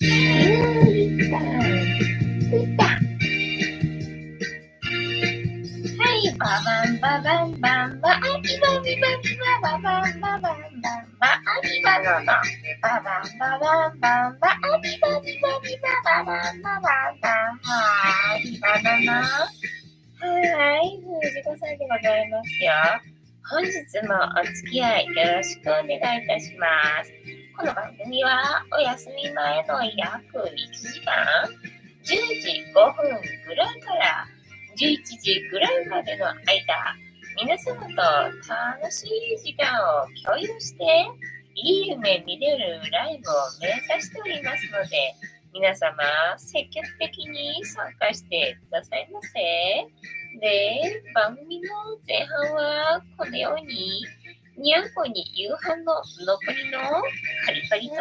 ゆりさん、いた。はい、ババンババンバンバ、あビバビバビバババンババンバンバ、あビバのの、ババンババンバンバ、あビバビバビバババンババンバン、はーい、ビバのの。はい、藤子さんでございますよ。本日もお付き合いよろしくお願いいたします。この番組はお休み前の約1時間、10時5分ぐらいから11時ぐらいまでの間、皆様と楽しい時間を共有して、いい夢見れるライブを目指しておりますので、皆様積極的に参加してくださいませ。で、番組の前半はこのように、にゃんこに夕飯の残りのカリカリと、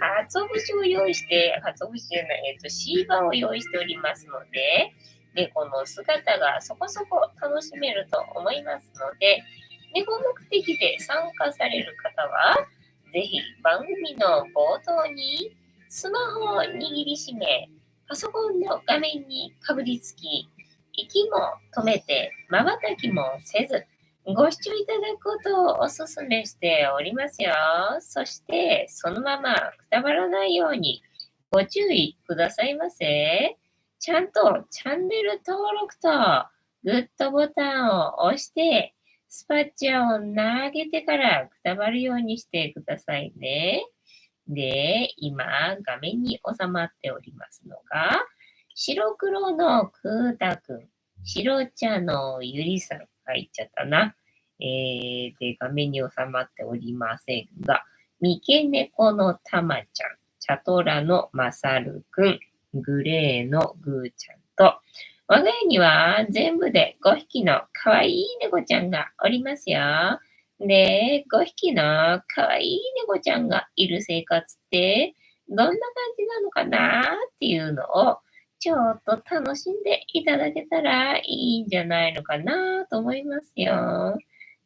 鰹節を用意して、鰹節じゃない、シーバーを用意しておりますので、猫の姿がそこそこ楽しめると思いますので、猫目的で参加される方は、ぜひ番組の冒頭にスマホを握りしめ、パソコンの画面にかぶりつき、息も止めて、瞬きもせず、ご視聴いただくことをお勧めしておりますよ。そして、そのままくたばらないようにご注意くださいませ。ちゃんとチャンネル登録とグッドボタンを押して、スパッチャーを投げてからくたばるようにしてくださいね。で、今、画面に収まっておりますのが、白黒のくーたくん、白茶のゆりさん、入っちゃったな。で、画面に収まっておりませんが、三毛猫のたまちゃん、チャトラのまさるくん、グレーのぐーちゃんと、我が家には全部で5匹のかわいい猫ちゃんがおりますよ。で、5匹のかわいい猫ちゃんがいる生活って、どんな感じなのかなっていうのを、ちょっと楽しんでいただけたらいいんじゃないのかなと思いますよ。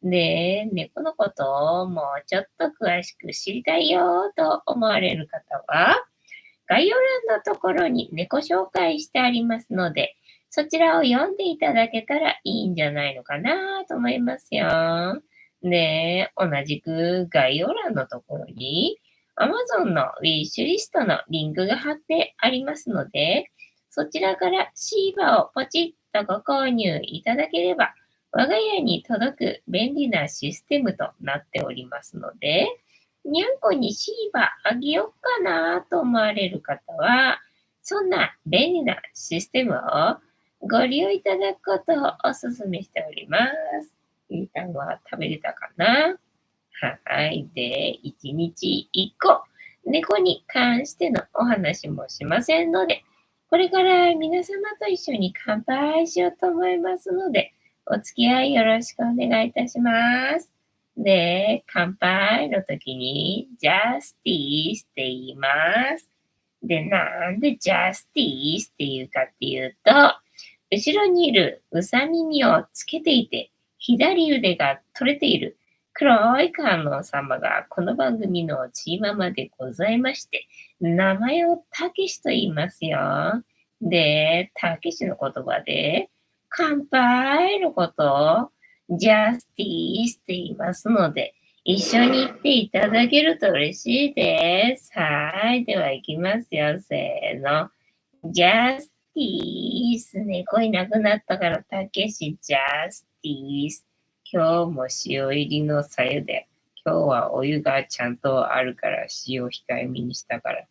で、猫のことをもうちょっと詳しく知りたいよと思われる方は、概要欄のところに猫紹介してありますので、そちらを読んでいただけたらいいんじゃないのかなと思いますよ。で、同じく概要欄のところに Amazon のウィッシュリストのリンクが貼ってありますので、そちらからシーバをポチッとご購入いただければ、我が家に届く便利なシステムとなっておりますので、にゃんこにシーバあげようかなと思われる方は、そんな便利なシステムをご利用いただくことをお勧めしております。ゆりさんは食べれたかな？はい。で、1日1個、猫に関してのお話もしませんので、これから皆様と一緒に乾杯しようと思いますので、お付き合いよろしくお願いいたします。で、乾杯の時に、ジャスティースって言います。で、なんでジャスティースって言うかっていうと、後ろにいるうさ耳をつけていて、左腕が取れている黒い観音様がこの番組のチーママでございまして、名前をたけしと言いますよ。で、たけしの言葉で、乾杯のことをジャスティースって言いますので、一緒に行っていただけると嬉しいです。はい。では行きますよ。せーの。ジャスティース。猫いなくなったから、たけし、ジャスティース。今日も塩入りのさゆで。今日はお湯がちゃんとあるから塩控えめにしたから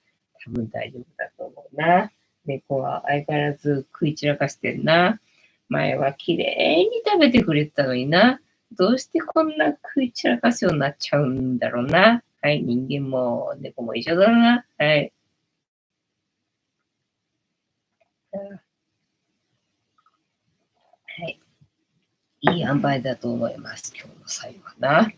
多分大丈夫だと思うな。猫は相変わらず食い散らかしてんな。前は綺麗に食べてくれてたのにな。どうしてこんな食い散らかすようになっちゃうんだろうな。はい、人間も猫も一緒だな。はい。はい。いい塩梅だと思います。今日の最後はな。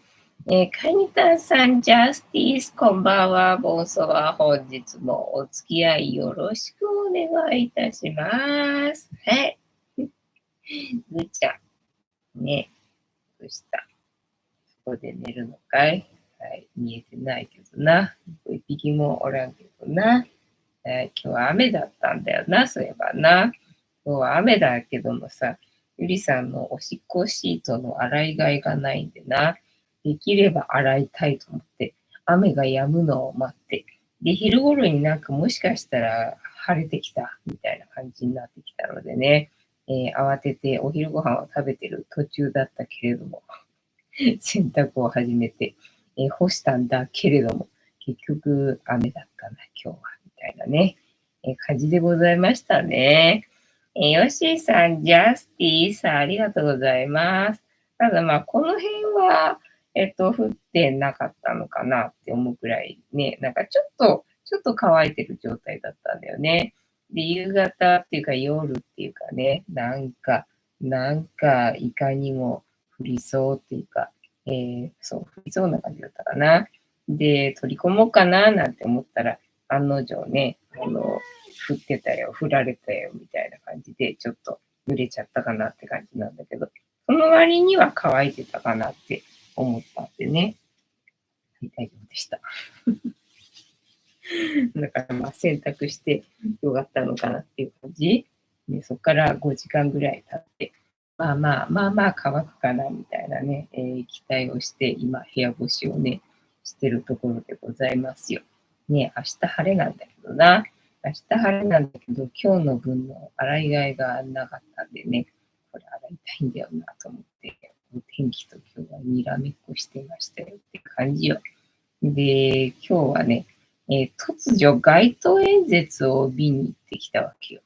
カニタさん、ジャスティス、こんばんは。ボンソワ、本日もお付き合いよろしくお願いいたします。はい。ぐーちゃん、ね、どうした？そこで寝るのかい？はい、見えてないけどな。どこ行っ匹もおらんけどな。今日は雨だったんだよな、そういえばな。今日は雨だけどもさ、ゆりさんのおしっこシートの洗いがいがないんでな。できれば洗いたいと思って、雨が止むのを待って、で、昼頃になんかもしかしたら晴れてきたみたいな感じになってきたのでね、慌ててお昼ご飯を食べてる途中だったけれども、洗濯を始めて、干したんだけれども、結局雨だったな、今日は、みたいなね、感じでございましたね。ヨッシーさん、ジャスティさん、ありがとうございます。ただまあ、この辺は、降ってなかったのかなって思うくらいね、なんかちょっと乾いてる状態だったんだよね。で、夕方っていうか夜っていうかね、なんかいかにも降りそうっていうか、そう、降りそうな感じだったかな。で、取り込もうかななんて思ったら、案の定ね、降ってたよ、降られたよ、みたいな感じで、ちょっと濡れちゃったかなって感じなんだけど、その割には乾いてたかなって思ったんでね、はい、大丈夫でした。だからまあ洗濯してよかったのかなっていう感じ。で、そこから5時間ぐらい経って、まあ乾くかなみたいなね、期待をして今部屋干しをね、してるところでございますよ。ね、明日晴れなんだけどな。明日晴れなんだけど、今日の分の洗い替えがなかったんでね、これ洗いたいんだよなと思って、お天気と今日はにらめっこしてましたよって感じよ。で、今日はね、突如街頭演説を見に行ってきたわけよ。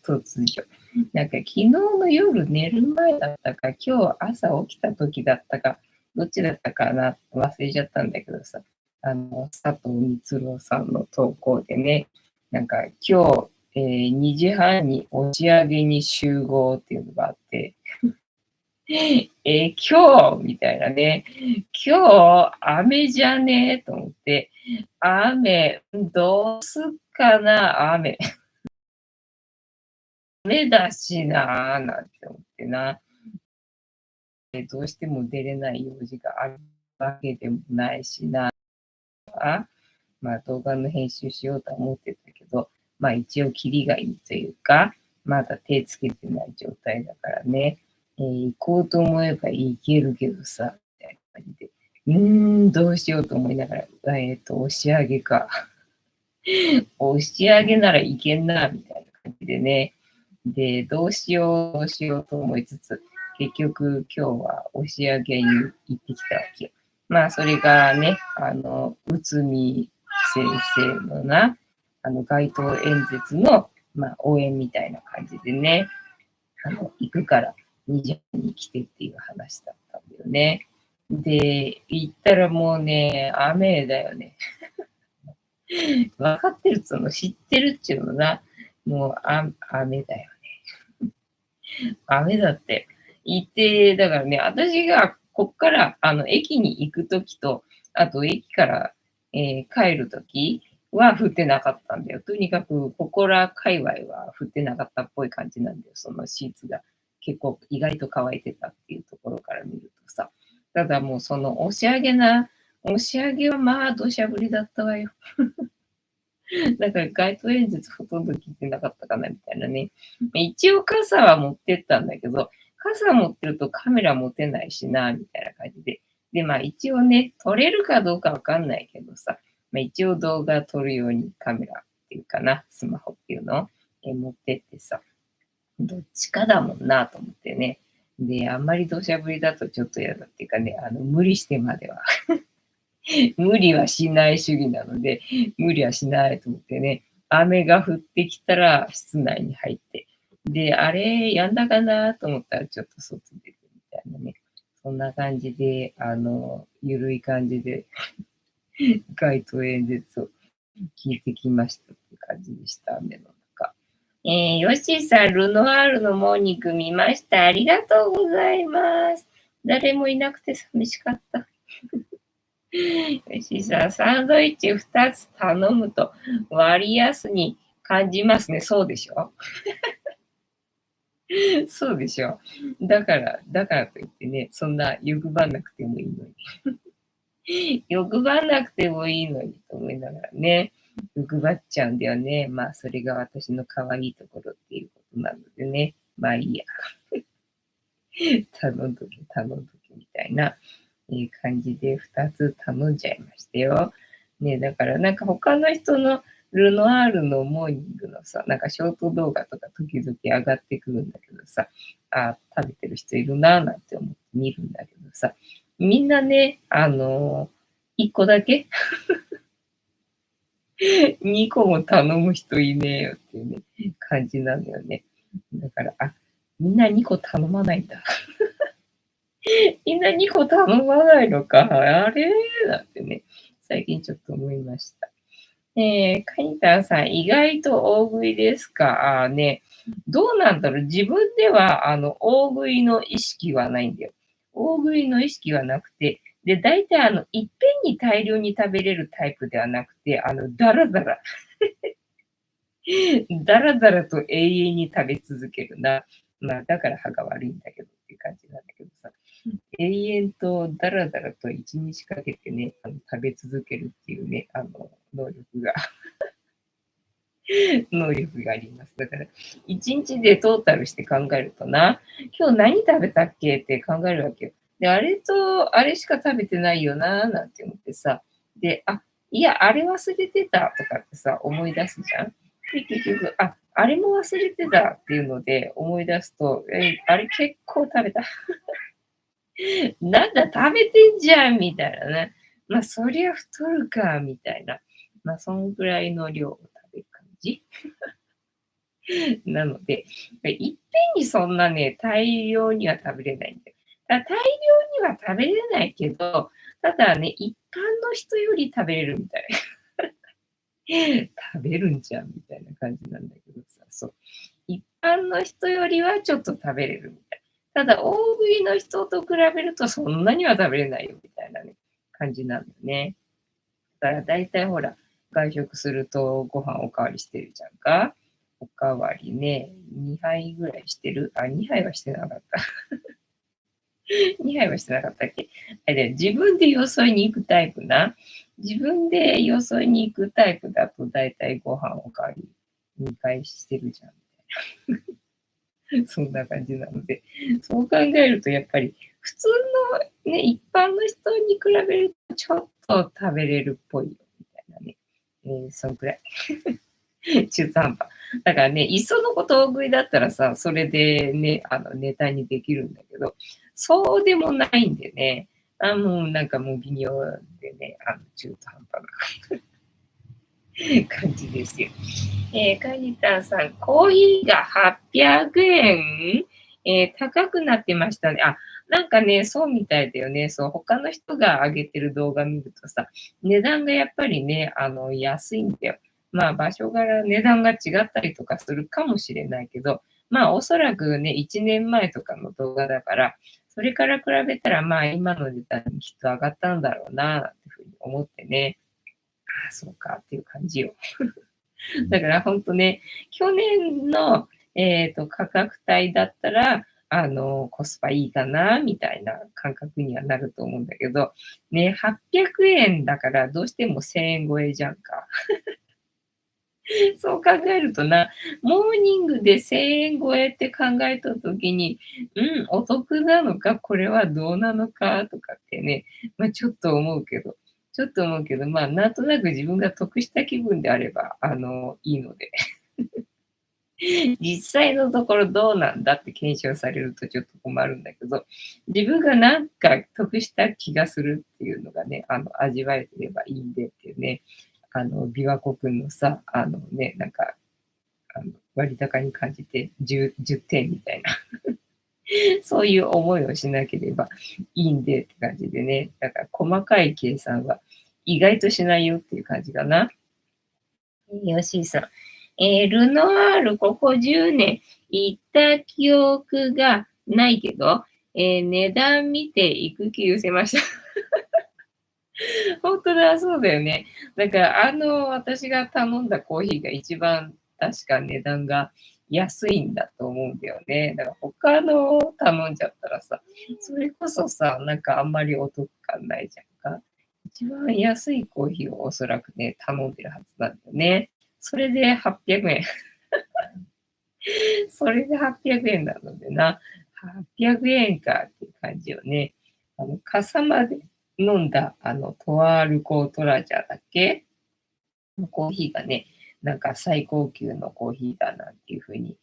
突如。なんか昨日の夜寝る前だったか、今日朝起きた時だったか、どっちだったかな忘れちゃったんだけどさ、佐藤光郎さんの投稿でね、なんか今日、2時半に押し上げに集合っていうのがあって、今日みたいなね。今日、雨じゃねえと思って、雨、どうすっかな、雨。雨だしな、なんて思ってな。どうしても出れない用事があるわけでもないしな。まあ動画の編集しようとは思ってたけど、まあ一応キリがいいというか、まだ手つけてない状態だからね、行こうと思えば行けるけどさ、みたいな感じで、どうしようと思いながら、押し上げか。押し上げならいけんな、みたいな感じでね。で、どうしようと思いつつ、結局今日は押し上げに行ってきたわけよ。まあ、それがね、内海先生のな、街頭演説の、まあ、応援みたいな感じでね、行くから2時に来てっていう話だったんだよね。で、行ったらもうね、雨だよね。分かってるっつうの、知ってるっちゅうのな。もう、雨だよね。雨だって。いて、だからね、私がこっから、駅に行くときと、あと駅から、帰るときは降ってなかったんだよ。とにかく、ここら界隈は降ってなかったっぽい感じなんだよ。そのシーツが結構意外と乾いてたっていうところから見るとさ。ただもうその押し上げはまあ土砂降りだったわよ。だから街頭演説ほとんど聞いてなかったかなみたいなね。一応傘は持ってったんだけど、傘持ってるとカメラ持てないしな、みたいな感じで。で、まあ一応ね、撮れるかどうかわかんないけどさ、まあ一応動画撮るようにカメラっていうかな、スマホっていうのを持ってってさ、どっちかだもんなと思ってね。で、あんまり土砂降りだとちょっと嫌だっていうかね、無理してまでは無理はしない主義なので、無理はしないと思ってね、雨が降ってきたら室内に入って、で、あれ、やんだかなと思ったらちょっと外出てみたいなね、そんな感じで、ゆるい感じで街頭演説を聞いてきましたって感じでした、雨の中。ヨッシーさん、ルノワールのモーニング見ました。ありがとうございます。誰もいなくて寂しかった。よしさん、サンドイッチ2つ頼むと割安に感じますね。そうでしょ？そうでしょ？だからといってね、そんな欲張んなくてもいいのに。欲張んなくてもいいのにと思いながらね、欲張っちゃうんだよね。まあ、それが私の可愛いところっていうことなのでね。まあいいや。頼んどけ、頼んどけみたいな、感じで2つ頼んじゃいましたよ。ね、だからなんか他の人のルノアールのモーニングのさ、なんかショート動画とか時々上がってくるんだけどさ、あ、食べてる人いるなぁなんて思って見るんだけどさ、みんなね、1個だけ2個も頼む人いねえよっていうね、感じなのよね。だから、あ、みんな2個頼まないんだ。みんな2個頼まないのか、あれなんてね、最近ちょっと思いました。カニタンさん、意外と大食いですか？ね、どうなんだろう、自分では、大食いの意識はないんだよ。大食いの意識はなくて、で、大体いっぺんに大量に食べれるタイプではなくて、だらだら、だらだらと永遠に食べ続けるな。まあ、だから歯が悪いんだけどっていう感じなんだけどさ。永遠とだらだらと1日かけてね、食べ続けるっていうね、能力が能力があります。だから、1日でトータルして考えるとな、今日何食べたっけって考えるわけよ。で、あれと、あれしか食べてないよな、なんて思ってさ。で、あ、いや、あれ忘れてたとかってさ、思い出すじゃん。で、結局、あ、あれも忘れてたっていうので思い出すと、あれ結構食べた。なんだ、食べてんじゃんみたいなね。まあ、そりゃ太るか、みたいな。まあ、そんぐらいの量を食べる感じ。なので、いっぺんにそんなね、大量には食べれないんだよ。大量には食べれないけど、ただね、一般の人より食べれるみたい。食べるんじゃんみたいな感じなんだけどさ、そう。一般の人よりはちょっと食べれるみたい。ただ、大食いの人と比べるとそんなには食べれないよみたいなね、感じなんだよね。だから大体ほら、外食するとご飯おかわりしてるじゃんか。おかわりね、2杯ぐらいしてる？あ、2杯はしてなかった。2杯はしてなかったっけ？あれ、自分でよそいに行くタイプな。自分でよそいに行くタイプだと大体ご飯おかわり2回してるじゃん。そんな感じなので、そう考えるとやっぱり普通のね、一般の人に比べるとちょっと食べれるっぽいよみたいなね。そんくらい。中途半端。だからね、いっそのこと大食いだったらさ、それでね、ネタにできるんだけど、そうでもないんでね、もうなんかもう微妙でね、中途半端な感じですよ。カニタンさん、コーヒーが800円、高くなってましたね。あ、なんかね、そうみたいだよね。そう、他の人が上げてる動画見るとさ、値段がやっぱりね、安いんだよ。まあ、場所柄値段が違ったりとかするかもしれないけど、まあ、おそらくね、1年前とかの動画だから、それから比べたら、まあ、今の値段にきっと上がったんだろうな、なんていうふうに思ってね、ああ、そうかっていう感じよ。だから本当ね、去年の、価格帯だったら、コスパいいかなみたいな感覚にはなると思うんだけど、ね、800円だからどうしても1000円超えじゃんか。そう考えるとな、モーニングで1000円超えって考えた時に、お得なのか、これはどうなのかとかってね、ちょっと思うけどまあ、なんとなく自分が得した気分であれば、いいので。実際のところどうなんだって検証されるとちょっと困るんだけど、自分がなんか得した気がするっていうのがね、味わえてればいいんでっていうね、琵琶湖くんのさ、なんか、割高に感じて10点みたいな、そういう思いをしなければいいんでって感じでね、だから細かい計算は意外としないよっていう感じかな。よしさん。ルノワールここ10年行った記憶がないけど、値段見て行く気失せました。本当だ、そうだよね。だから、私が頼んだコーヒーが一番確か値段が安いんだと思うんだよね。だから他の頼んじゃったらさ、それこそさ、なんかあんまりお得感ないじゃんか。一番安いコーヒーをおそらくね、頼んでるはずなんだよね。それで800円。それで800円なのでな、800円かっていう感じよね。笠間で飲んだ、トアルコートラジャーだっけのコーヒーがね、なんか最高級のコーヒーだなんていう風に、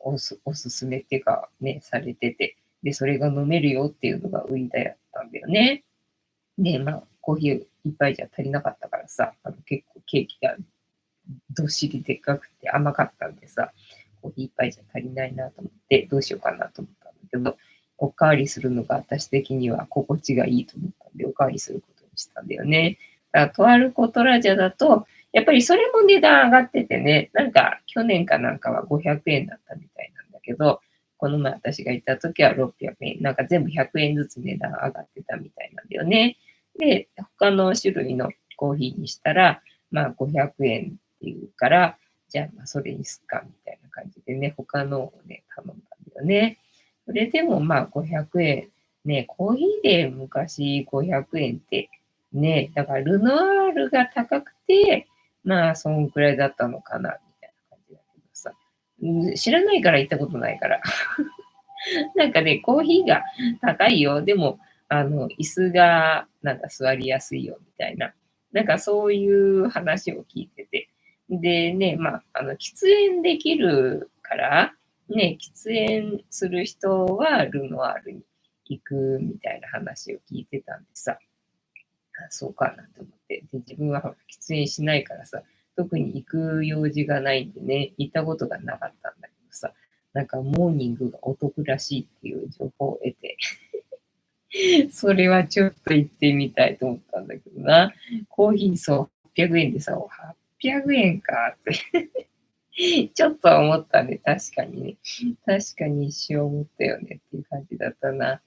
おすすめっていうかね、されてて、で、それが飲めるよっていうのが売りだったんだよね。で、まあ、コーヒー一杯じゃ足りなかったからさ、結構ケーキがどっしりでっかくて甘かったんでさ、コーヒー一杯じゃ足りないなと思って、どうしようかなと思ったんだけど、おかわりするのが私的には心地がいいと思ったんで、おかわりすることにしたんだよね。だからとあるコトラジャだと、やっぱりそれも値段上がっててね、なんか去年かなんかは500円だったみたいなんだけど、この前私が行った時は600円、なんか全部100円ずつ値段上がってたみたいなんだよね。で、他の種類のコーヒーにしたら、まあ500円っていうから、じゃあまあそれにすっかみたいな感じでね、他のをね、頼んだんだよね。それでもまあ500円。ね、コーヒーで昔500円ってね、だからルノアールが高くて、まあそんくらいだったのかな、みたいな感じだけどさ。知らないから行ったことないから。なんかね、コーヒーが高いよ。でも、椅子がなんか座りやすいよみたいな。なんかそういう話を聞いてて。でね、まあ、喫煙できるから、ね、喫煙する人はルノアールに行くみたいな話を聞いてたんでさ、そうかなと思って。で、自分は喫煙しないからさ、特に行く用事がないんでね、行ったことがなかったんだけどさ、なんかモーニングがお得らしいっていう情報を得て、それはちょっと行ってみたいと思ったんだけどな。コーヒーそう、800円でさ、800円かってちょっとは思ったね。確かにね。確かに一瞬思ったよねっていう感じだったな。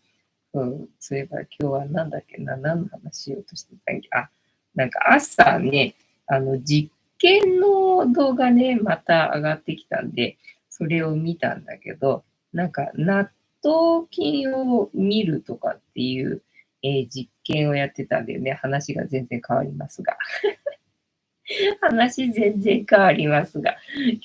うん。そういえば今日はなんだっけな、何の話しようとしてたんけ。あ、なんか朝ね、実験の動画ね、また上がってきたんで、それを見たんだけど、なんか納豆菌を見るとかっていう、実験をやってたんだよね。話が全然変わりますが。話全然変わりますが。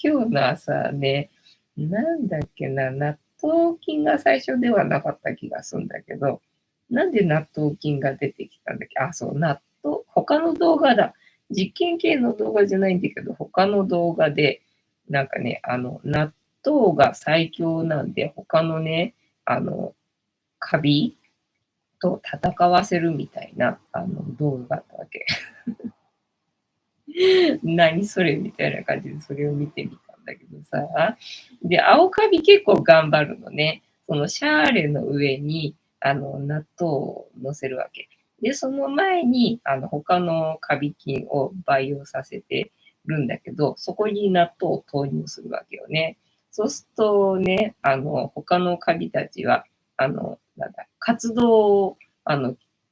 今日の朝ね、なんだっけな、納豆菌が最初ではなかった気がするんだけど、なんで納豆菌が出てきたんだっけ。あ、そう、納豆、他の動画だ。実験系の動画じゃないんだけど、他の動画で、なんかね、納豆が最強なんで、他のね、カビと戦わせるみたいな、動画があったわけ。何それみたいな感じでそれを見てみたんだけどさ。で、青カビ結構頑張るのね。そのシャーレの上に、納豆を乗せるわけ。で、その前に、他のカビ菌を培養させてるんだけど、そこに納豆を投入するわけよね。そうするとね、他のカビたちは、なんだ、活動を、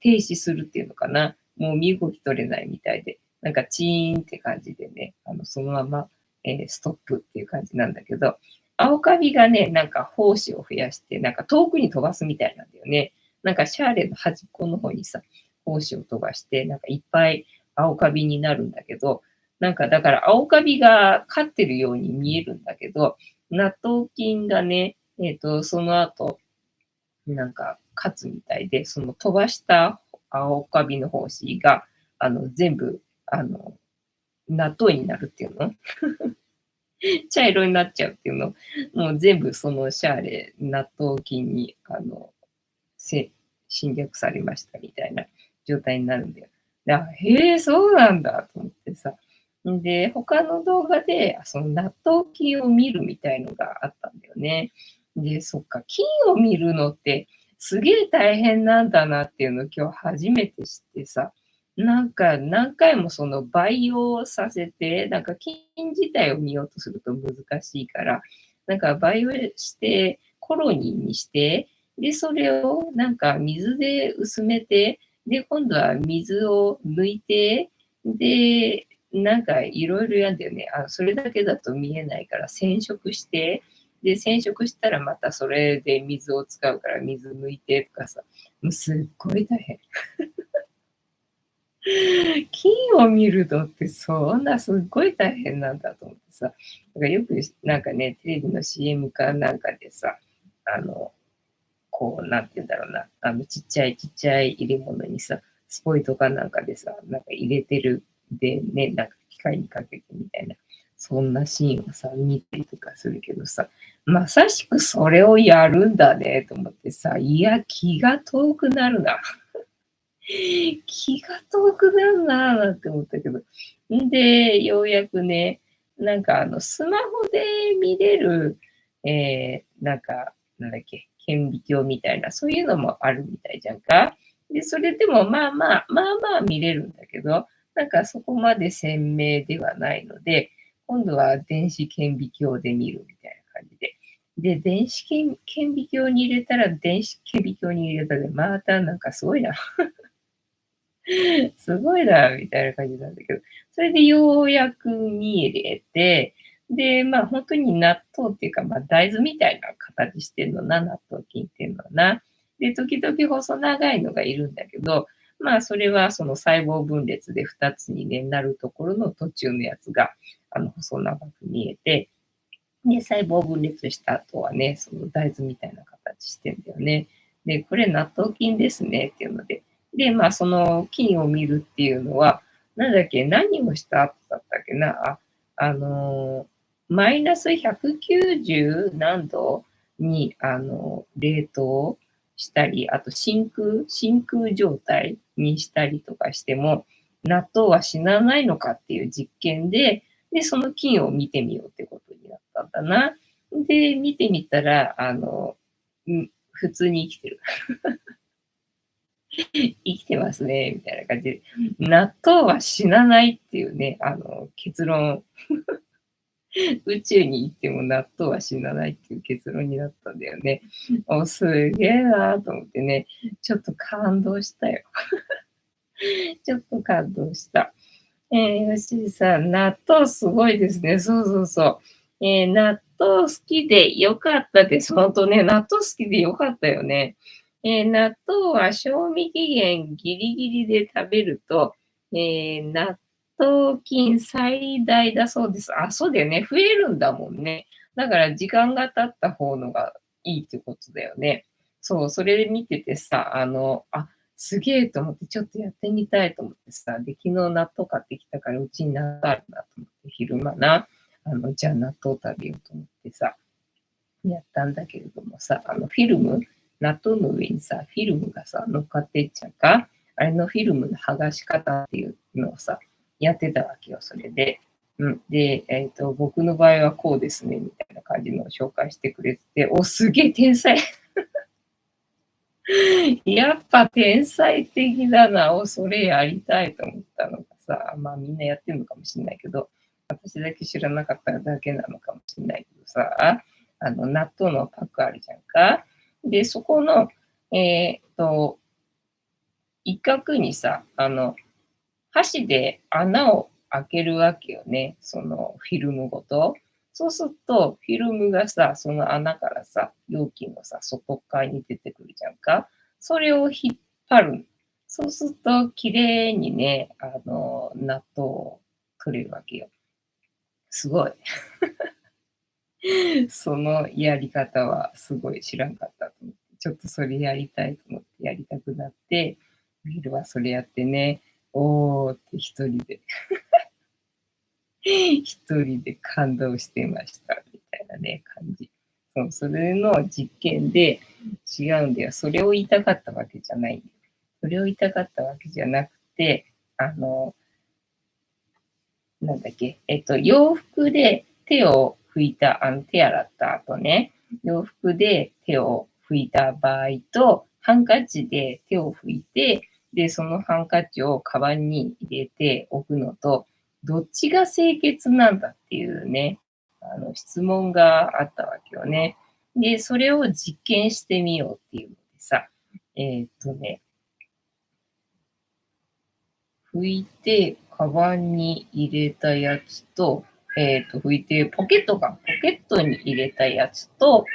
停止するっていうのかな。もう身動き取れないみたいで。なんかチーンって感じでね、そのまま、ストップっていう感じなんだけど、青カビがね、なんか胞子を増やして、なんか遠くに飛ばすみたいなんだよね。なんかシャーレの端っこの方にさ、胞子を飛ばして、なんかいっぱい青カビになるんだけど、なんかだから青カビが勝ってるように見えるんだけど、納豆菌がね、その後、なんか勝つみたいで、その飛ばした青カビの胞子が、全部、納豆になるっていうの茶色になっちゃうっていうのもう全部そのシャーレ、納豆菌に、せ侵略されましたみたいな状態になるんだよ。へえ、そうなんだと思ってさ。で、他の動画で、その納豆菌を見るみたいのがあったんだよね。で、そっか、菌を見るのってすげえ大変なんだなっていうのを今日初めて知ってさ、なんか何回もその培養させて、なんか菌自体を見ようとすると難しいから、なんか培養して、コロニーにして、で、それをなんか水で薄めて、で、今度は水を抜いて、で、なんかいろいろやんだよね。それだけだと見えないから染色して、で、染色したらまたそれで水を使うから水抜いてとかさ、もうすっごい大変。金を見るのってそんなすっごい大変なんだと思ってさ。だからよくなんかね、テレビの CM かなんかでさ、あの、こう、なんて言うんだろうな、ちっちゃいちっちゃい入れ物にさ、スポイトかなんかでさ、なんか入れてるでね、なんか機械にかけてみたいな、そんなシーンをさ、見たりとかするけどさ、まさしくそれをやるんだねと思ってさ、いや、気が遠くなるな。気が遠くなるなぁなんて思ったけど。んで、ようやくね、なんかスマホで見れる、なんか、なんだっけ、顕微鏡みたいな、そういうのもあるみたいじゃんか。で、それでもまあ見れるんだけど、なんかそこまで鮮明ではないので、今度は電子顕微鏡で見るみたいな感じで。で、電子顕微鏡に入れたら、電子顕微鏡に入れたで、またなんかすごいな。すごいな、みたいな感じなんだけど、それでようやく見れて、で、まあ、ほんとに納豆っていうか、ま、大豆みたいな形してんのな、納豆菌っていうのはな。で、時々細長いのがいるんだけど、まあ、それはその細胞分裂で2つにね、なるところの途中のやつが、細長く見えて、で、細胞分裂した後はね、その大豆みたいな形してんだよね。で、これ納豆菌ですねっていうので、で、まあ、その菌を見るっていうのは、なんだっけ、何をした後だったっけな、マイナス190何度に、冷凍したり、あと真空状態にしたりとかしても、納豆は死なないのかっていう実験で、で、その菌を見てみようってことになったんだな。で、見てみたら、普通に生きてる。生きてますね、みたいな感じで。納豆は死なないっていうね、結論。宇宙に行っても納豆は死なないっていう結論になったんだよね。すげえなと思ってね、ちょっと感動したよ。ちょっと感動した。吉井さん、納豆すごいですね。そうそうそう。納豆好きでよかったです。ほんとね、納豆好きでよかったよね。納豆は賞味期限ギリギリで食べると、納豆菌最大だそうです。あ、そうだよね。増えるんだもんね。だから時間が経った方のがいいってことだよね。そう、それで見ててさ、すげえと思って、ちょっとやってみたいと思ってさ、で、昨日納豆買ってきたから、うちに納豆あるなと思って、昼間な、じゃあ納豆食べようと思ってさ、やったんだけれどもさ、フィルム、納豆の上にさ、フィルムがさ、乗っかってっちゃうか、あれのフィルムの剥がし方っていうのをさ、やってたわけよ、それで。うん。で、僕の場合はこうですね、みたいな感じのを紹介してくれてて、お、すげえ天才やっぱ天才的だな。それやりたいと思ったのがさ、まあみんなやってるのかもしれないけど、私だけ知らなかっただけなのかもしれないけどさ、納豆のパックあるじゃんか。で、そこの、一角にさ、箸で穴を開けるわけよね。そのフィルムごと。そうすると、フィルムがさ、その穴からさ、容器のさ、外側に出てくるじゃんか。それを引っ張る。そうすると、綺麗にね、納豆を取れるわけよ。すごい。そのやり方はすごい知らんかったと思って、ちょっとそれやりたいと思ってやりたくなって、ビールはそれやってね、おーって一人で感動してましたみたいなね、感じ。そう、それの実験で違うんだよ。それを言いたかったわけじゃないんだよ。それを言いたかったわけじゃなくて、あの、なんだっけ、洋服で手を拭いた、手洗った後ね、洋服で手を拭いた場合と、ハンカチで手を拭いて、で、そのハンカチをカバンに入れておくのと、どっちが清潔なんだっていうね、質問があったわけよね。で、それを実験してみようっていうのでさ、えーっとね、拭いて、カバンに入れたやつと、拭いて、ポケットに入れたやつと、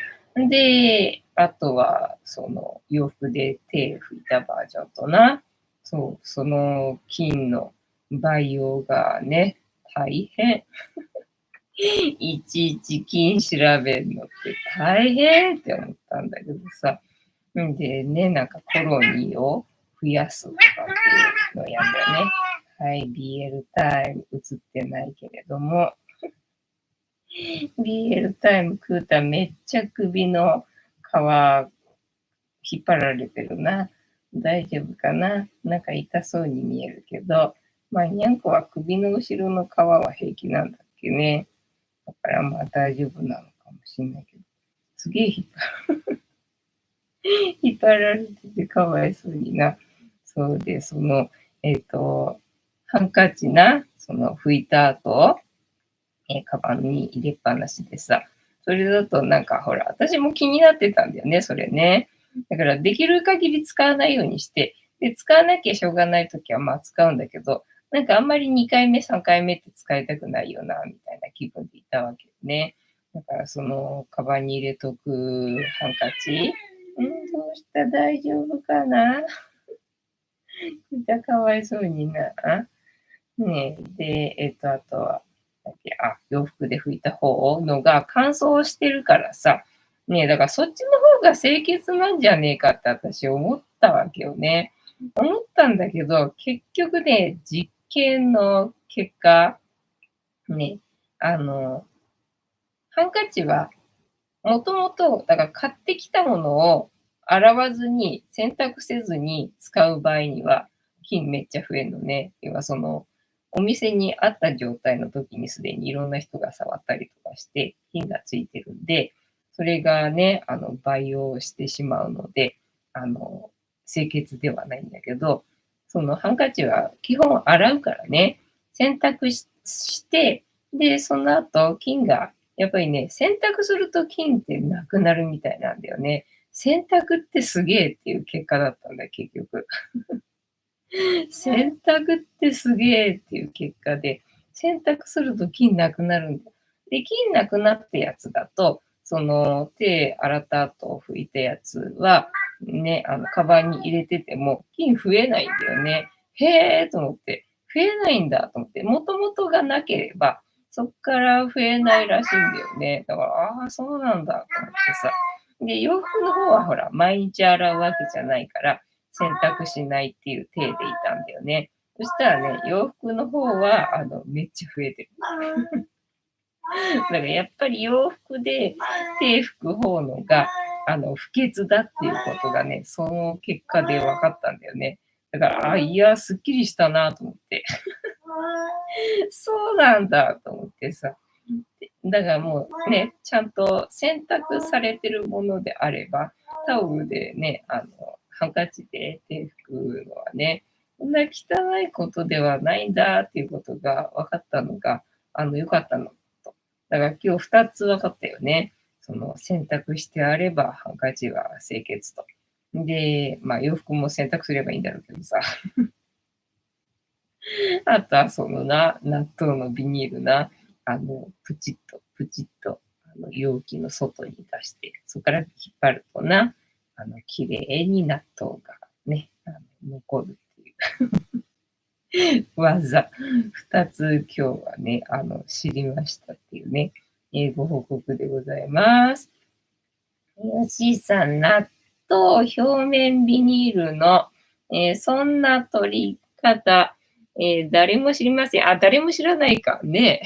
で、あとは、その、洋服で手拭いたバージョンとな。そう、その菌の培養がね、大変。いちいち菌調べるのって大変って思ったんだけどさ。んでね、なんかコロニーを増やすとかっていうのをやんだよね。はい、BL タイム映ってないけれども、BL タイム食うたらめっちゃ首の皮引っ張られてるな。大丈夫かな、なんか痛そうに見えるけど、まあ、にゃんこは首の後ろの皮は平気なんだっけね。だからまあ大丈夫なのかもしれないけど、すげえ引っ張られててかわいそうにな。そうで、その、ハンカチな、その拭いた後、カバンに入れっぱなしでさ、それだとなんかほら、私も気になってたんだよね、それね。だからできる限り使わないようにして、で、使わなきゃしょうがないときはまあ使うんだけど、なんかあんまり2回目、3回目って使いたくないよな、みたいな気分でいたわけね。だからその、カバンに入れとくハンカチ、どうした大丈夫かなかわいそうにな。ねえ、で、あとは、洋服で拭いた方のが乾燥してるからさ、ねえ、だからそっちの方が清潔なんじゃねえかって私思ったわけよね。思ったんだけど、結局ね、実験の結果、ね、あの、ハンカチはもともと、だから買ってきたものを洗わずに、洗濯せずに使う場合には、菌めっちゃ増えるのね。要はその、お店にあった状態の時にすでにいろんな人が触ったりとかして、菌がついてるんで、それがね、培養してしまうので、清潔ではないんだけど、そのハンカチは基本洗うからね、洗濯して、で、その後、菌がやっぱりね、洗濯すると菌ってなくなるみたいなんだよね。洗濯ってすげえっていう結果だったんだ、結局。洗濯ってすげえっていう結果で、洗濯すると菌なくなるんだ。で、菌なくなったやつだと、その手洗った後拭いたやつは、ね、カバンに入れてても菌増えないんだよね。へえと思って、増えないんだと思って、もともとがなければ、そっから増えないらしいんだよね。だから、ああ、そうなんだと思ってさ。で、洋服の方はほら、毎日洗うわけじゃないから、洗濯しないっていう体でいたんだよね。そしたらね、洋服の方は、めっちゃ増えてる。だからやっぱり洋服で手拭く方のが、不潔だっていうことがね、その結果で分かったんだよね。だから、あ、いや、すっきりしたなと思って。そうなんだと思ってさ。だからもうね、ちゃんと洗濯されてるものであれば、タオルでね、ハンカチで手拭くのはね、そんな汚いことではないんだっていうことが分かったのが、良かったのと。だから今日2つ分かったよね。その洗濯してあればハンカチは清潔と。で、まあ洋服も洗濯すればいいんだろうけどさ。あとはその納豆のビニールな、プチッと、容器の外に出して、そこから引っ張るとな、綺麗に納豆がね、残るっていう技、二つ今日はね、知りましたっていうね、ご報告でございます。よしさん、納豆表面ビニールの、そんな取り方、誰も知りません。あ、誰も知らないか。ね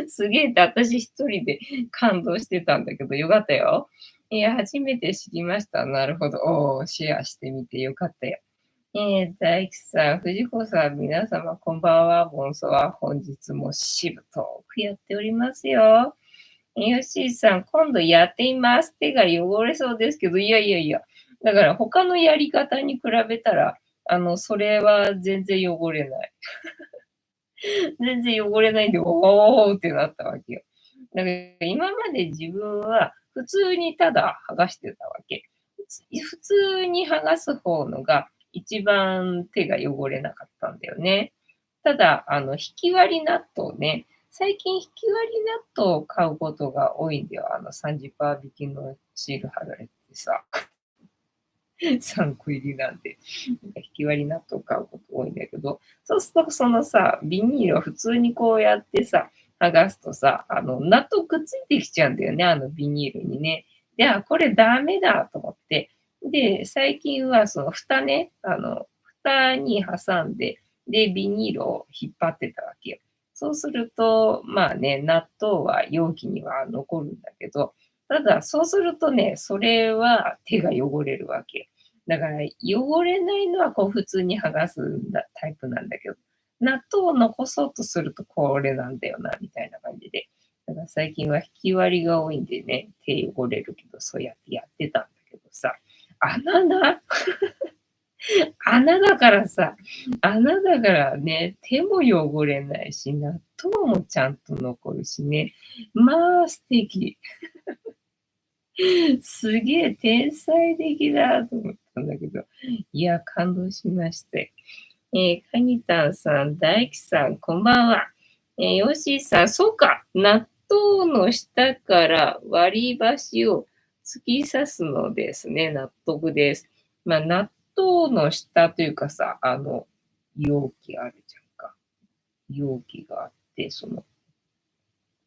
すげえって私一人で感動してたんだけど、よかったよ。初めて知りました。なるほど。おー、シェアしてみてよかったよ。大工さん、藤子さん、皆様、こんばんは。ボンソは本日もしぶとくやっておりますよ。ヨッシーさん、今度やっています。手が汚れそうですけど、いやいやいや。だから他のやり方に比べたら、それは全然汚れない。全然汚れないんで、おーってなったわけよ。だから今まで自分は普通にただ剥がしてたわけ。普通に剥がす方のが一番手が汚れなかったんだよね。ただ、引き割り納豆ね。最近引き割り納豆を買うことが多いんだよ。30%引きのシール貼られてさ。3個入りなんで、なんか引き割り納豆買うこと多いんだけど、そうするとそのさ、ビニールを普通にこうやってさ、剥がすとさ、納豆くっついてきちゃうんだよね、あのビニールにね。で、これダメだと思って。で、最近はその蓋ね、蓋に挟んで、で、ビニールを引っ張ってたわけよ。そうすると、まあね、納豆は容器には残るんだけど、ただ、そうするとね、それは手が汚れるわけ。だから、汚れないのはこう普通に剥がすタイプなんだけど、納豆を残そうとするとこれなんだよな、みたいな感じで。だから最近は引き割りが多いんでね、手汚れるけど、そうやってやってたんだけどさ、穴な穴だからさ、穴だからね、手も汚れないし、納豆もちゃんと残るしね。まあ、素敵。すげえ天才的だと思ったんだけど、いや、感動しまして。カニタンさん、大輝さん、こんばんは。ヨッシーさん、そうか、納豆の下から割り箸を突き刺すのですね。納得です。まあ、納豆の下というかさ、容器あるじゃんか。容器があって、その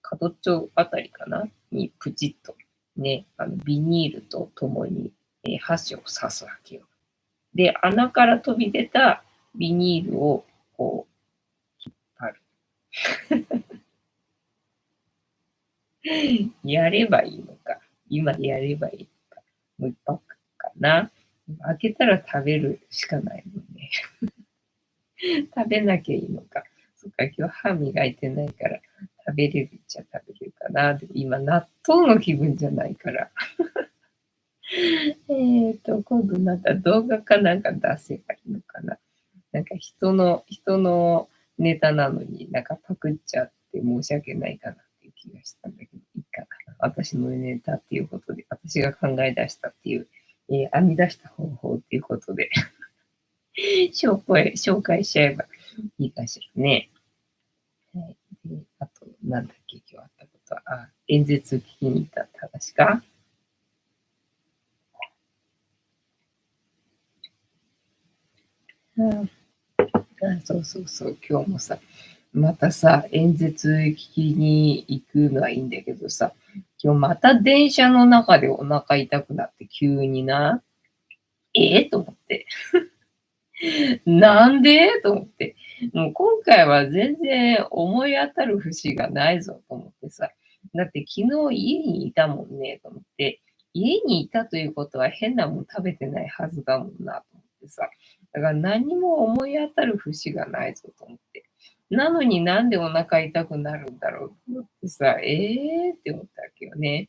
角っちょあたりかなにプチッとね、ビニールとともに、箸を刺すわけよ。で、穴から飛び出たビニールをこう引っ張る。やればいいのか。今やればいいのか。もう一泊かな。開けたら食べるしかないもんね。食べなきゃいいのか。そっか、今日歯磨いてないから食べれるっちゃ食べれるかな。でも今納豆の気分じゃないから。今度また動画かなんか出せばいいのかな。なんか人のネタなのになんかパクっちゃって申し訳ないかなっていう気がしたんだけど、いいかな。私のネタっていうことで、私が考え出したっていう、編み出した方法っていうことで紹介しちゃえばいいかしらね。はい。で、あと、なんだっけ、今日あったことは、演説聞きに行ったって話か。うん、そうそうそう、今日もさ、またさ、演説聞きに行くのはいいんだけどさ、今日また電車の中でお腹痛くなって急にな、と思って。なんでと思って。もう今回は全然思い当たる節がないぞと思ってさ。だって昨日家にいたもんねと思って。家にいたということは変なもん食べてないはずだもんなと思ってさ。だから何も思い当たる節がないぞと思って。なのになんでお腹痛くなるんだろうと思ってさ、って思ったわけよね。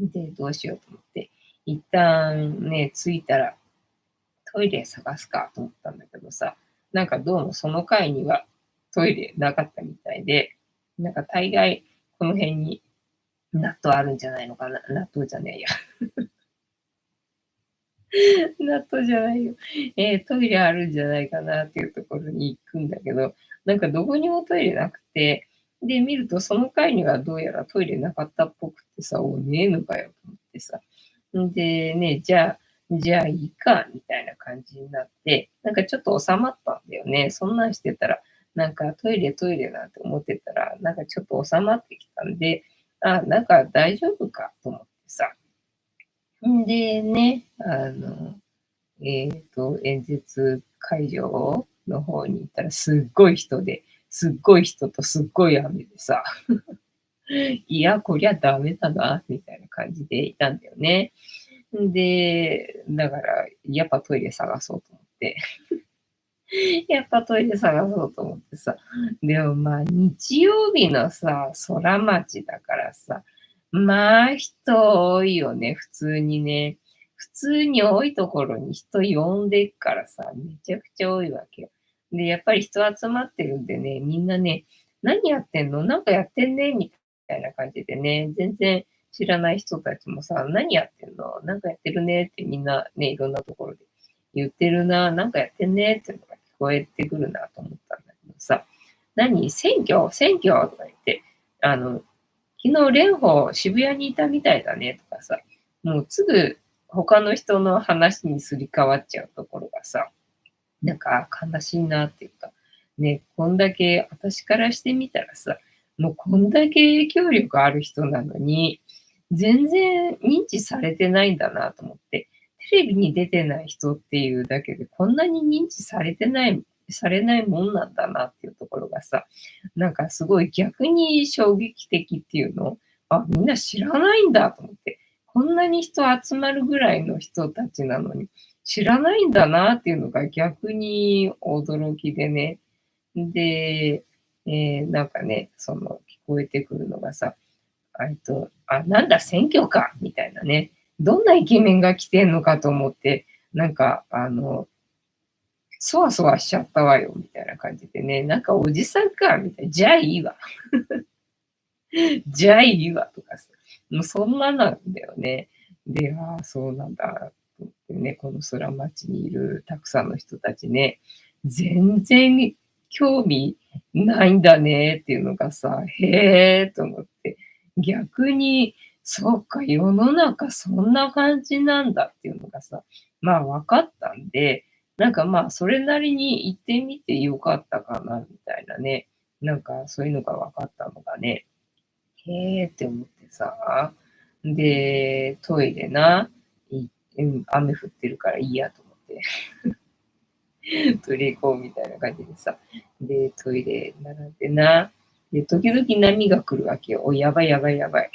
で、どうしようと思って。一旦ね、着いたらトイレ探すかと思ったんだけどさ、なんかどうもその階にはトイレなかったみたいで、なんか大概この辺に納豆あるんじゃないのかな。納豆じゃねえや。納豆じゃないよ。トイレあるんじゃないかなっていうところに行くんだけど、なんかどこにもトイレなくて、で、見るとその階にはどうやらトイレなかったっぽくてさ、ねえのかよと思ってさ。んでね、じゃあいいか、みたいな感じになって、なんかちょっと収まったんだよね。そんなんしてたら、なんかトイレなんて思ってたら、なんかちょっと収まってきたんで、なんか大丈夫かと思ってさ。んでね、演説会場の方に行ったらすっごい人で、すっごい人とすっごい雨でさ、いや、こりゃダメだな、みたいな感じでいたんだよね。で、だから、やっぱトイレ探そうと思って。やっぱトイレ探そうと思ってさ。でもまあ、日曜日のさ、空町だからさ、まあ、人多いよね、普通にね。普通に多いところに人呼んでっからさ、めちゃくちゃ多いわけよ。で、やっぱり人集まってるんでね、みんなね、何やってんのなんかやってんねみたいな感じでね、全然知らない人たちもさ、何やってんのなんかやってるねってみんなね、いろんなところで言ってるな、なんかやってんねっていうのが聞こえてくるなと思ったんだけどさ、選挙とか言って、昨日蓮舫渋谷にいたみたいだねとかさ、もうすぐ他の人の話にすり替わっちゃうところがさ、なんか悲しいなっていうか、ね、こんだけ私からしてみたらさ、もうこんだけ影響力ある人なのに、全然認知されてないんだなと思って、テレビに出てない人っていうだけでこんなに認知されないもんなんだなっていうところがさ、なんかすごい逆に衝撃的っていうの、あ、みんな知らないんだと思って、こんなに人集まるぐらいの人たちなのに、知らないんだなっていうのが逆に驚きでね。で、なんかね、その聞こえてくるのがさ、あ、なんだ選挙かみたいなね。どんなイケメンが来てんのかと思って、なんかそわそわしちゃったわよみたいな感じでね、なんかおじさんかみたいな、じゃあいいわ、じゃあいいわとかさ、もうそんななんだよね。で、ああ、そうなんだと思ってね、この空町にいるたくさんの人たちね、全然興味ないんだねっていうのがさ、へえと思って、逆に、そうか、世の中そんな感じなんだっていうのがさ、まあ分かったんで、なんかまあそれなりに行ってみてよかったかなみたいなね、なんかそういうのが分かったのがね、へえって思ってさ。で、トイレな、雨降ってるからいいやと思って、トイレ行こうみたいな感じでさ。で、トイレ並んでな。で、時々波が来るわけよ。お、やばいやばいやばい。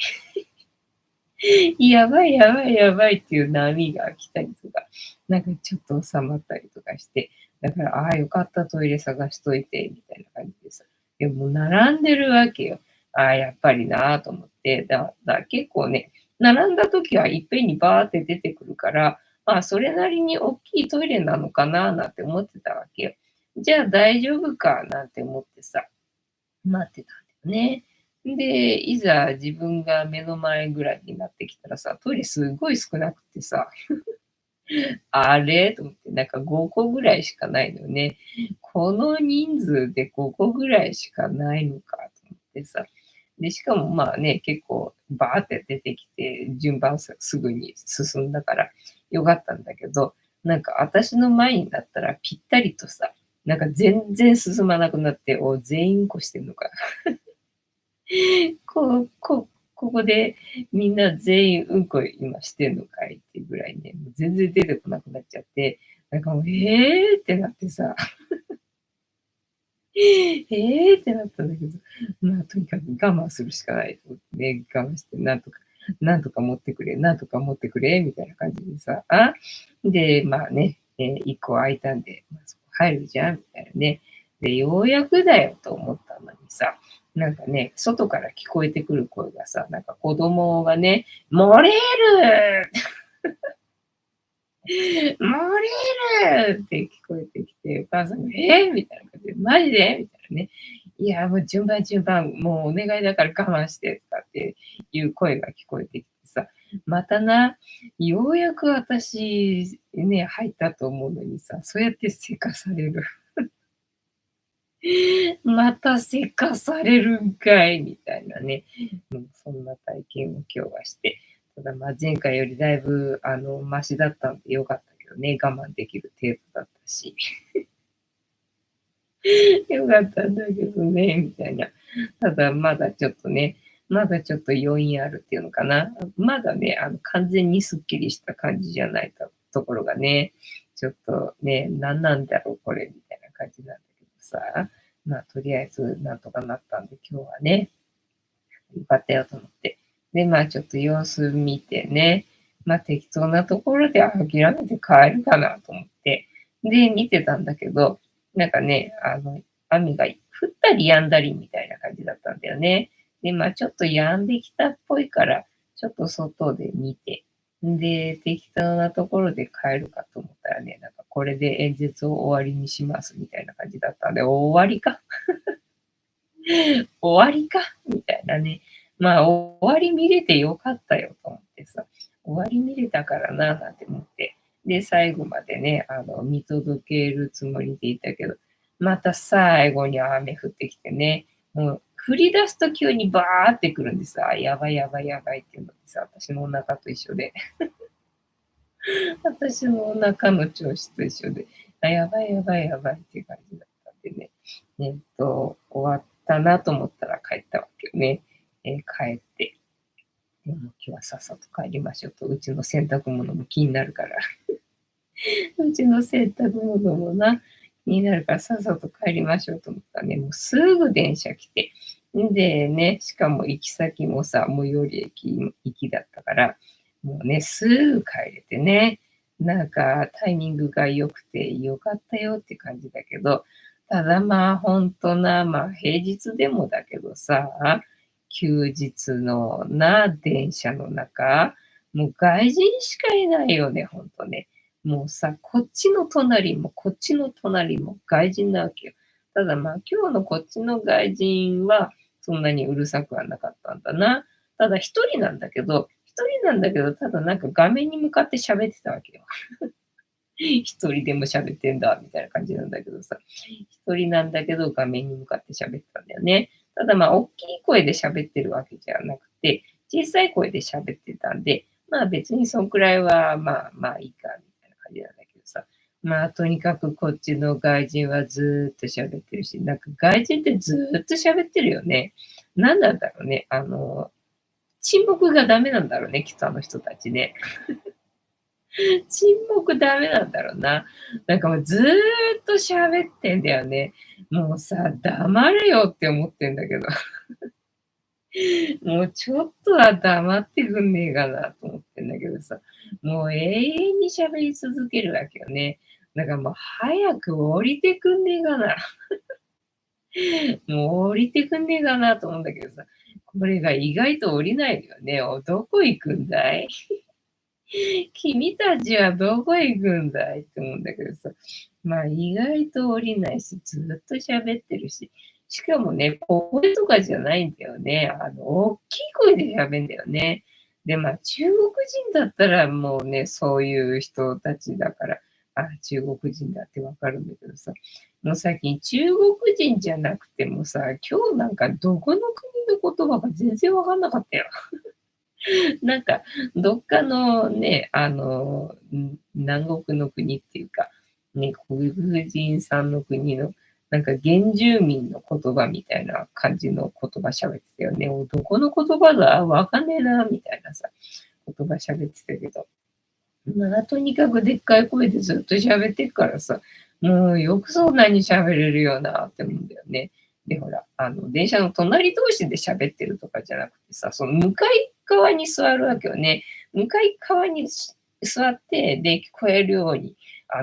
やばいやばいやばいっていう波が来たりとか、なんかちょっと収まったりとかして、だから、ああ、よかったトイレ探しといて、みたいな感じでさ。でも並んでるわけよ。ああ、やっぱりなぁと思って、結構ね、並んだ時はいっぺんにバーって出てくるから、まあ、それなりに大きいトイレなのかななんて思ってたわけよ。じゃあ大丈夫かなんて思ってさ、待ってたんだよね。で、いざ自分が目の前ぐらいになってきたらさ、トイレすごい少なくてさ、あれと思って、なんか5個ぐらいしかないのよね。この人数で5個ぐらいしかないのかと思ってさ。で、しかもまあね、結構バーって出てきて、順番すぐに進んだからよかったんだけど、なんか私の前になったらぴったりとさ、なんか全然進まなくなって、お、全員こしてんのか。ここでみんな全員うんこ今してんのかいっていうぐらいね、もう全然出てこなくなっちゃって、なんかもう、ってなってさ、ってなったんだけど、まあとにかく我慢するしかないと思ってね、我慢してなんとか持ってくれ、なんとか持ってくれ、みたいな感じでさ、で、まあね、1個空いたんで、まあ、そこ入るじゃん、みたいなね。で、ようやくだよと思ったのにさ、なんかね、外から聞こえてくる声がさ、なんか子供がね、漏れる漏れるって聞こえてきて、お母さんが、みたいな感じで、マジでみたいなね。いや、もう順番、もうお願いだから我慢してとかっていう声が聞こえてきてさ、またな、ようやく私、ね、入ったと思うのにさ、そうやってせかされる。またせかされるんかいみたいなね。そんな体験を今日はして、ただ、ま、前回よりだいぶ、マシだったんで良かったけどね、我慢できる程度だったし、良かったんだけどね、みたいな。ただ、まだちょっとね、まだちょっと余韻あるっていうのかな。まだね、完全にすっきりした感じじゃないところがね、ちょっとね、何なんだろうこれみたいな感じなんだけどさ、まあ、とりあえずなんとかなったんで、今日はね、よかったよと思って。で、まあちょっと様子見てね、まあ適当なところで諦めて帰るかなと思って、で、見てたんだけど、なんかね、雨が降ったり止んだりみたいな感じだったんだよね。で、まあちょっと止んできたっぽいから、ちょっと外で見て、で、適当なところで帰るかと思ったらね、なんかこれで演説を終わりにしますみたいな感じだったんで、終わりか終わりかみたいなね。まあ、終わり見れてよかったよと思ってさ、終わり見れたからな、なんて思って。で、最後までね、見届けるつもりでいたけど、また最後に雨降ってきてね、もう降り出すと急にバーってくるんでさ、やばいやばいやばいっていうのでさ、私のお腹と一緒で。私のお腹の調子と一緒で、あ、やばいやばいやばいっていう感じだったんでね。終わったなと思ったら帰ったわけよね。帰って、でも今日はさっさと帰りましょうと、うちの洗濯物も気になるから、うちの洗濯物もな、気になるからさっさと帰りましょうと思ったらね、もうすぐ電車来て、んでね、しかも行き先もさ、最寄り駅行きだったから、もうね、すぐ帰れてね、なんかタイミングが良くて良かったよって感じだけど、ただまあほんとな、まあ平日でもだけどさ、休日のな、電車の中、もう外人しかいないよね、ほんとね。もうさ、こっちの隣もこっちの隣も外人なわけよ。ただまあ今日のこっちの外人はそんなにうるさくはなかったんだな。ただ一人なんだけど、ただなんか画面に向かって喋ってたわけよ。一人でも喋ってんだみたいな感じなんだけどさ。一人なんだけど画面に向かって喋ってたんだよね。ただまあ大きい声で喋ってるわけじゃなくて、小さい声で喋ってたんで、まあ別にそんくらいはまあまあいいかみたいな感じなんだけどさ。まあとにかくこっちの外人はずーっと喋ってるし、なんか外人ってずーっと喋ってるよね。何なんだろうね。沈黙がダメなんだろうね、きっとあの人たちね。沈黙ダメなんだろうな。なんかもうずーっと喋ってんだよね。もうさ、黙れよって思ってんだけど。もうちょっとは黙ってくんねえかなと思ってんだけどさ。もう永遠に喋り続けるわけよね。だからもう早く降りてくんねえかな。もう降りてくんねえかなと思うんだけどさ。これが意外と降りないよね。どこ行くんだい？君たちはどこへ行くんだいって思うんだけどさ。まあ意外と降りないし、ずっと喋ってるし。しかもね、小声とかじゃないんだよね。大きい声で喋んだよね。で、まあ中国人だったらもうね、そういう人たちだから、あ、中国人だってわかるんだけどさ。もう最近中国人じゃなくてもさ、今日なんかどこの国の言葉か全然わかんなかったよ。なんか、どっかのね、南国の国っていうか、ね、黒人さんの国の、なんか原住民の言葉みたいな感じの言葉喋ってたよね。どこの言葉だわかんねえな、みたいなさ、言葉喋ってたけど。まあ、とにかくでっかい声でずっと喋ってるからさ、もうよくそんなに喋れるよなって思うんだよね。で、ほら、電車の隣同士で喋ってるとかじゃなくてさ、その向かい側に座るわけよね。向かい側に座って、で、聞こえるように、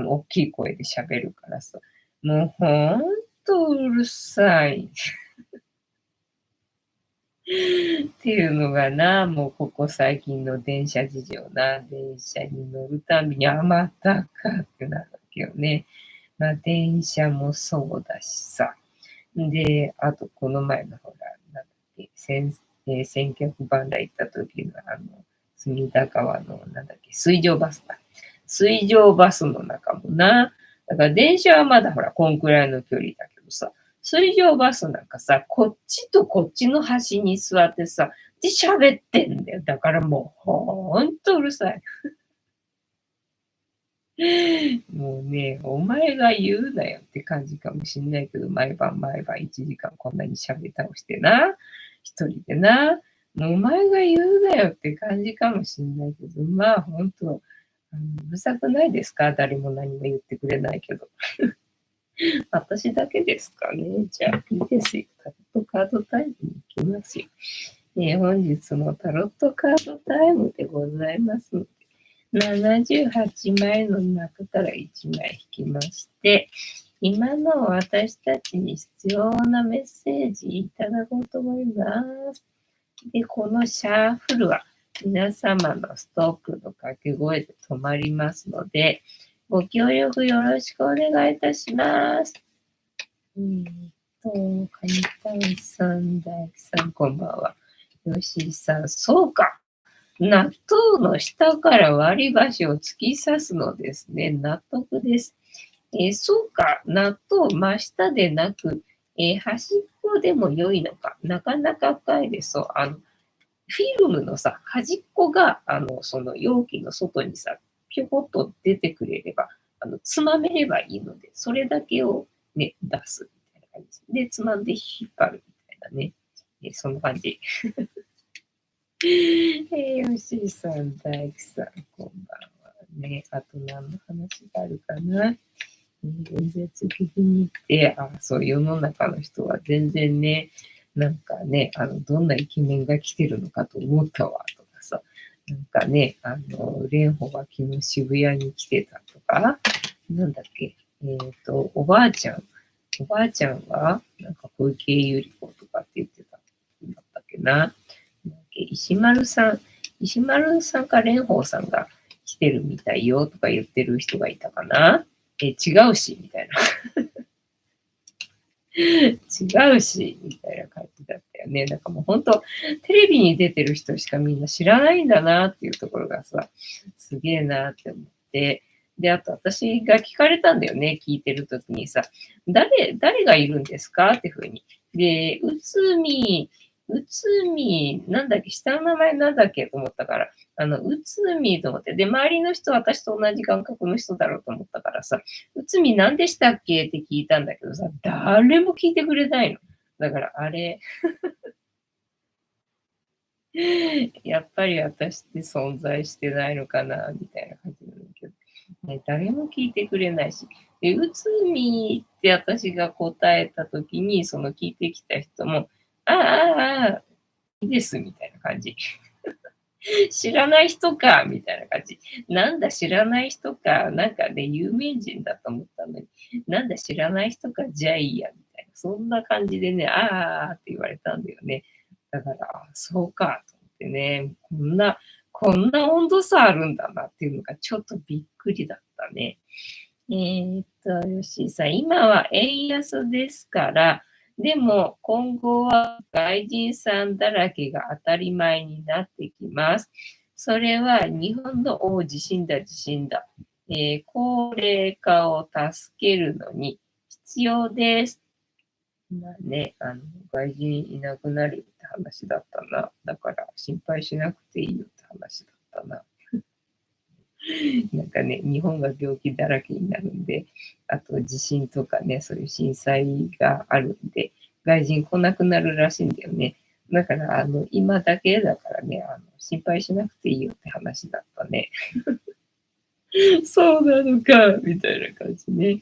大きい声で喋るからさ、もうほんとうるさい。っていうのがな、もうここ最近の電車事情な、電車に乗るたびに、あ、またかってなるわけよね。まあ、電車もそうだしさ。で、あとこの前のほら、なんだっけ、千客万来行った時の隅田川の、なんだっけ、水上バスだ。水上バスの中もな、だから電車はまだほら、こんくらいの距離だけどさ、水上バスなんかさ、こっちとこっちの端に座ってさ、で喋ってんだよ。だからもう、ほんとうるさい。もうね、お前が言うなよって感じかもしんないけど、毎晩毎晩1時間こんなに喋り倒してな、一人でな、もうお前が言うなよって感じかもしんないけど、まあ本当、うるさくないですか？誰も何も言ってくれないけど。私だけですかね。じゃあ、いいですよ。タロットカードタイムに行きますよ。本日のタロットカードタイムでございますので、78枚の中から1枚引きまして、今の私たちに必要なメッセージいただこうと思います。で、このシャッフルは皆様のストップの掛け声で止まりますので、ご協力よろしくお願いいたします。カニタンさん、大樹さん、こんばんは。よしさん、そうか。納豆の下から割り箸を突き刺すのですね。納得です。そうか。納豆真下でなく、端っこでも良いのか。なかなか深いです。そう。フィルムのさ、端っこが、その容器の外にさ、ぴょこっと出てくれれば、つまめればいいので、それだけをね、出すみたいな感じです。で、つまんで引っ張るみたいなね。そんな感じ。よしさん、大工さん、こんばんはね。あと何の話があるかな。演説聞きに行って、そう、世の中の人は全然ね、なんかね、どんなイケメンが来てるのかと思ったわ、とかさ、なんかね、蓮舫が昨日渋谷に来てたとか、なんだっけ、おばあちゃんは、なんか小池百合子とかって言ってたんだったっけな。なんだっけ石丸さんか蓮舫さんが来てるみたいよとか言ってる人がいたかな。違うし、みたいな。違うし、みたいな感じだったよね。なんかもう本当、テレビに出てる人しかみんな知らないんだなっていうところがさ、すげえなって思って。で、あと私が聞かれたんだよね、聞いてるときにさ、誰がいるんですかってふうに。で、なんだっけ、下の名前なんだっけと思ったから、内海と思って、で、周りの人は私と同じ感覚の人だろうと思ったからさ、内海何でしたっけって聞いたんだけどさ、誰も聞いてくれないの。だから、あれ、やっぱり私って存在してないのかな、みたいな感じなんだけど、ね、誰も聞いてくれないし、で、内海って私が答えたときに、その聞いてきた人も、いいです、みたいな感じ。知らない人か、みたいな感じ。なんだ知らない人か、なんかね、有名人だと思ったのに、なんだ知らない人か、じゃあいいや、みたいな。そんな感じでね、って言われたんだよね。だから、そうか、と思ってね、こんな温度差あるんだなっていうのがちょっとびっくりだったね。吉井さん、今は円安ですから、でも今後は外人さんだらけが当たり前になってきます。それは日本の地震だ。高齢化を助けるのに必要です。まあね、外人いなくなるって話だったな。だから心配しなくていいよって話だったな。なんかね、日本が病気だらけになるんで、あと地震とかね、そういう震災があるんで、外人来なくなるらしいんだよね。だから、今だけだからね、心配しなくていいよって話だったね。そうなのか、みたいな感じね。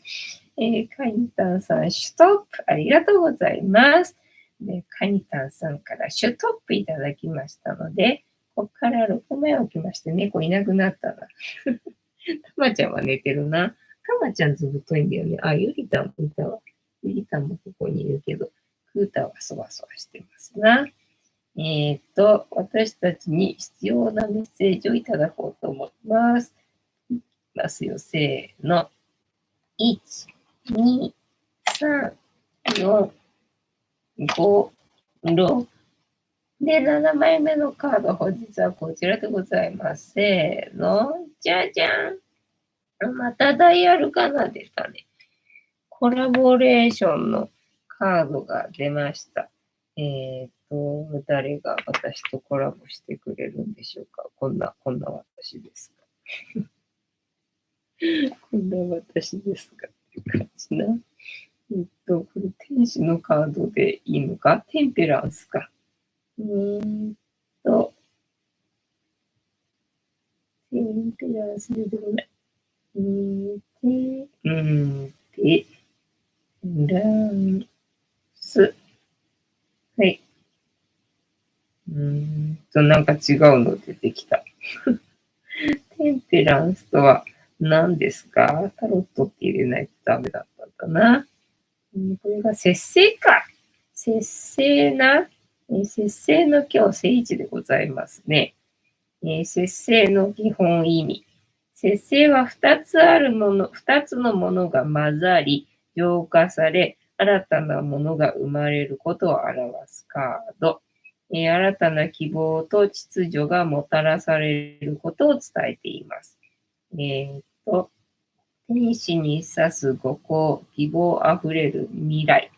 カニタンさん、シュトップ、ありがとうございます。で、カニタンさんからシュトップいただきましたので、ここから6枚置きまして、猫いなくなったな。たまちゃんは寝てるな。たまちゃんずぶといんだよね。ゆりたんもいたわ。ゆりたんもここにいるけど、クータはそわそわしてますな。私たちに必要なメッセージをいただこうと思います。いきますよ、せーの。1、2、3、4、5、6。で、7枚目のカード、本日はこちらでございます。せーの。じゃじゃん。またダイヤルかな出たね。コラボレーションのカードが出ました。誰が私とコラボしてくれるんでしょうか。こんな私ですか。こんな私ですかっていう感じな。これ天使のカードでいいのかテンペランスか。テンペランス出てこない。テランス。はい。なんか違うの出てきた。テンペランスとは何ですか？タロットって入れないとダメだったんだな。これが節制か。節制な。節制の今日聖地でございますね。節制の基本意味。節制は2つのものが混ざり、浄化され、新たなものが生まれることを表すカード。新たな希望と秩序がもたらされることを伝えています。天使に指す五行、希望あふれる未来。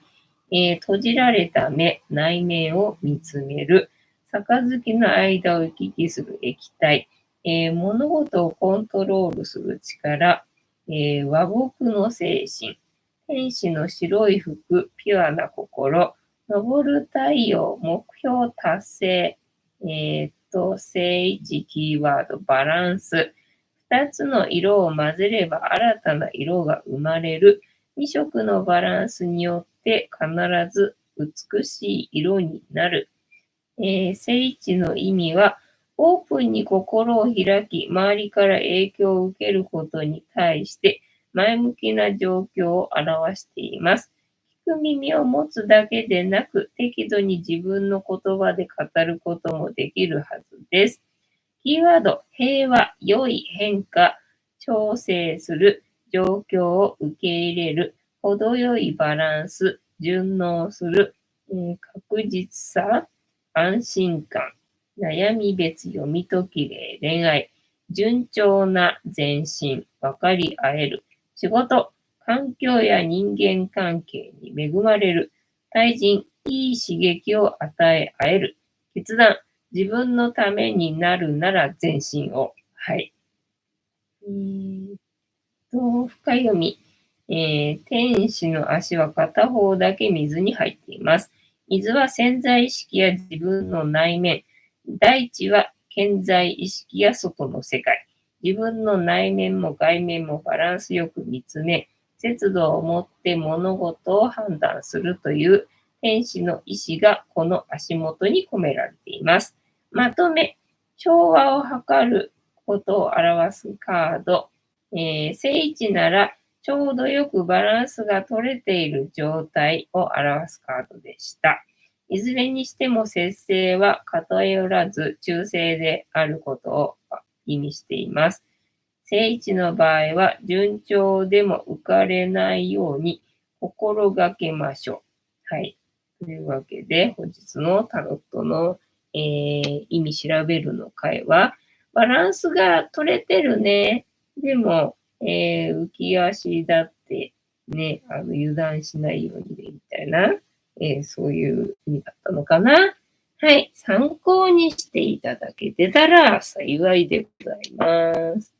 閉じられた目、内面を見つめる。杯の間を行き来する液体。物事をコントロールする力、和睦の精神、天使の白い服、ピュアな心、昇る太陽、目標達成、正位置キーワード、バランス。二つの色を混ぜれば新たな色が生まれる。二色のバランスによって必ず美しい色になる。正位置の意味は、オープンに心を開き、周りから影響を受けることに対して前向きな状況を表しています。聞く耳を持つだけでなく、適度に自分の言葉で語ることもできるはずです。キーワード、平和、良い変化、調整する、状況を受け入れる、程よいバランス、順応する、確実さ、安心感、悩み別読み解き例、恋愛、順調な前進、分かり合える、仕事、環境や人間関係に恵まれる、対人、いい刺激を与え合える、決断、自分のためになるなら前進を。はい。深読み。天使の足は片方だけ水に入っています。水は潜在意識や自分の内面。大地は顕在意識や外の世界。自分の内面も外面もバランスよく見つめ、節度を持って物事を判断するという天使の意志がこの足元に込められています。まとめ、調和を図ることを表すカード。正位置ならちょうどよくバランスが取れている状態を表すカードでした。いずれにしても節制は偏らず中性であることを意味しています。正位置の場合は順調でも浮かれないように心がけましょう。はい。というわけで本日のタロットの、意味調べるの回はバランスが取れてるね。でも、浮き足だってね、油断しないようにね、みたいな、そういう意味だったのかな。はい。参考にしていただけてたら幸いでございます。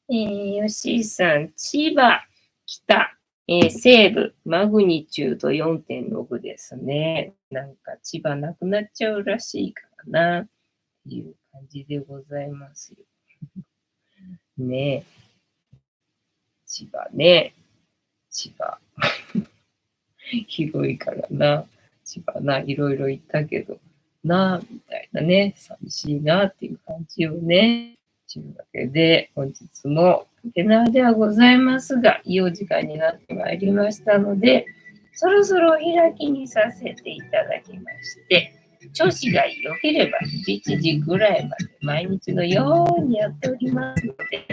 吉井さん、千葉、北、西部、マグニチュード4.6ですね。なんか千葉なくなっちゃうらしいからな、っていう感じでございますよ。ねえ。千葉ね。千葉。広いからな。千葉な、いろいろ行ったけど、な、みたいなね。寂しいなっていう感じよね。というわけで、本日も竹縄ではございますが、いいお時間になってまいりましたので、そろそろお開きにさせていただきまして、調子が良ければ11時ぐらいまで毎日のようにやっておりますので、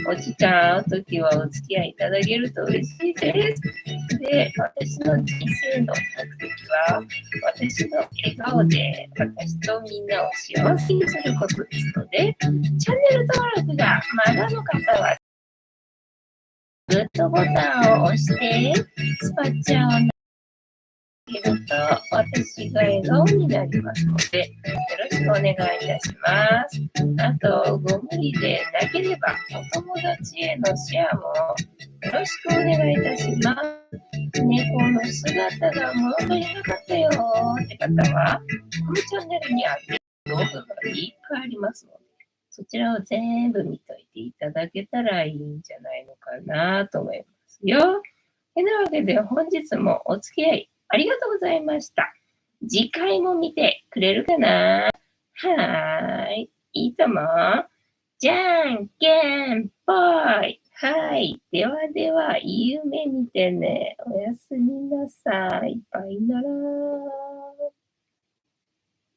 お時間あるときはお付き合いいただけると嬉しいです。で、私の人生の目的は、私の笑顔で私とみんなを幸せにすることですので、チャンネル登録がまだの方は、グッドボタンを押して、スパチャを投げると、私が笑顔になりますので、よろしくお願いいたします。あと、ご無理でなければ、お友達へのシェアもよろしくお願いいたします。猫の姿が戻りなかったよって方は、このチャンネルにある動画がいっぱいありますので、そちらを全部見といていただけたらいいんじゃないのかなと思いますよ。てなわけで本日もお付き合いありがとうございました。次回も見てくれるかな？はーい。いいとも。じゃんけんぽい。はい。ではでは、いい夢見てね。おやすみなさい。バイならー。